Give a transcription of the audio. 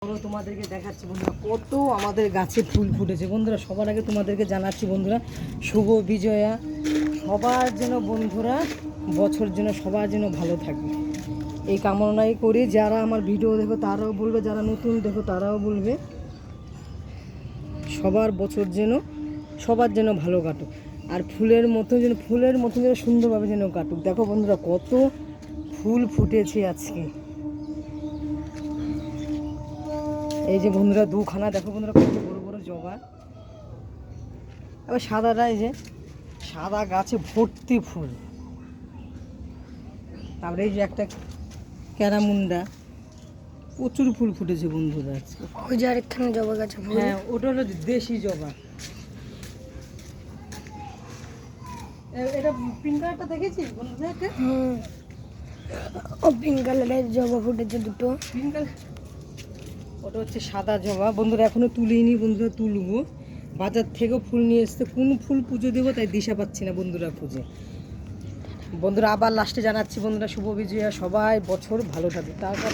তোমাদেরকে দেখাচ্ছি বন্ধুরা কত আমাদের গাছে ফুল ফুটেছে বন্ধুরা। সবার আগে তোমাদেরকে জানাচ্ছি বন্ধুরা শুভ বিজয়া। সবার যেন বন্ধুরা বছর যেন সবার যেন ভালো থাকে এই কামনাই করি। যারা আমার ভিডিও দেখো তারাও বলবে, যারা নতুন দেখো তারাও বলবে সবার বছর যেন সবার যেন ভালো কাটুক, আর ফুলের মতো যেন সুন্দরভাবে যেন কাটুক। দেখো বন্ধুরা কত ফুল ফুটেছে আজকে। এই যে বন্ধুরা দুখানা দেখো বন্ধুরা কত বড় বড় জবা। আবার সাদাটা এই যে সাদা গাছে ভর্তি ফুল। তারপরে এই যে একটা ক্যারামুন্ডা, প্রচুর ফুল ফুটেছে বন্ধুরা আজকে। ওই যে আরেকখানে জবা গাছে ফুল। হ্যাঁ ওটা হলো দেশি জবা। এটা পিঙ্ক কালারটা দেখেছিস বন্ধুরা? ও পিঙ্ক কালারের জবা ফুটেছে দুটো। পিঙ্ক কালার ওটা হচ্ছে সাদা জবা বন্ধুরা। এখনো তুলিনি বন্ধুরা, তুলবো। বাজার থেকেও ফুল নিয়ে এসতে কোন ফুল পুজো দেবো তাই দিশা পাচ্ছি না বন্ধুরা খুঁজে। বন্ধুরা আবার লাস্টে জানাচ্ছি বন্ধুরা শুভ বিজয়া, সবাই বছর ভালো থাকে। তারপর